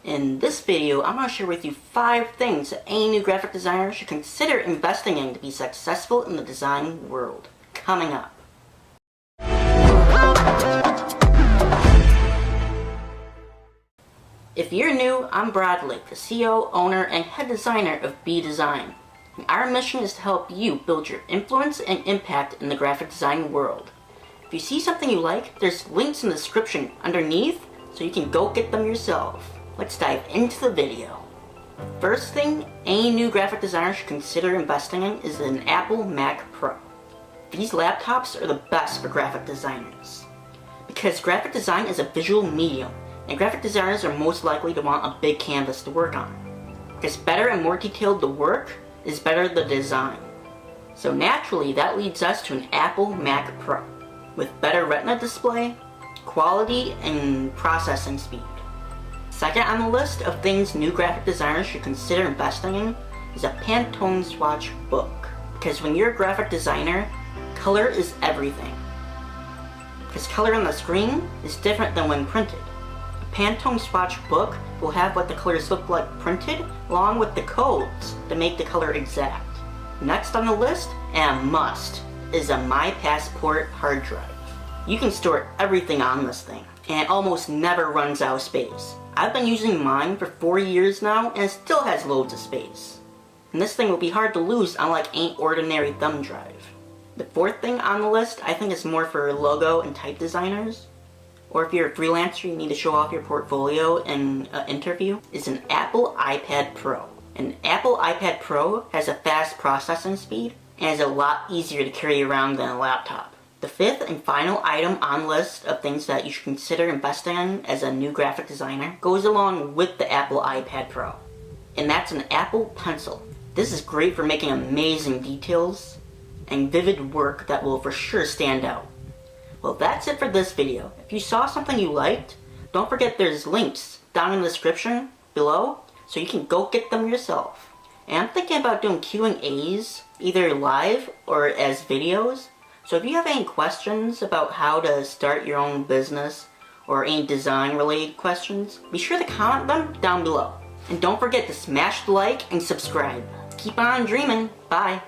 In this video, I'm going to share with you 5 things that any new graphic designer should consider investing in to be successful in the design world. Coming up. If you're new, I'm Bradley, the CEO, owner, and head designer of BDesign. Our mission is to help you build your influence and impact in the graphic design world. If you see something you like, there's links in the description underneath so you can go get them yourself. Let's dive into the video. First thing any new graphic designer should consider investing in is an Apple Mac Pro. These laptops are the best for graphic designers. Because graphic design is a visual medium, and graphic designers are most likely to want a big canvas to work on. Because better and more detailed the work is better the design. So naturally that leads us to an Apple Mac Pro with better Retina display, quality, and processing speed. Second on the list of things new graphic designers should consider investing in is a Pantone swatch book. Because when you're a graphic designer, color is everything. Because color on the screen is different than when printed. A Pantone swatch book will have what the colors look like printed along with the codes to make the color exact. Next on the list, and a must, is a My Passport hard drive. You can store everything on this thing, and it almost never runs out of space. I've been using mine for 4 years now, and it still has loads of space. And this thing will be hard to lose unlike any ordinary thumb drive. The fourth thing on the list I think is more for logo and type designers, or if you're a freelancer you need to show off your portfolio in an interview, is an Apple iPad Pro. An Apple iPad Pro has a fast processing speed and is a lot easier to carry around than a laptop. The fifth and final item on the list of things that you should consider investing in as a new graphic designer goes along with the Apple iPad Pro, and that's an Apple Pencil. This is great for making amazing details and vivid work that will for sure stand out. Well, that's it for this video. If you saw something you liked, don't forget there's links down in the description below so you can go get them yourself. And I'm thinking about doing Q&As, either live or as videos. So if you have any questions about how to start your own business or any design related questions, be sure to comment them down below. And don't forget to smash the like and subscribe. Keep on dreaming. Bye.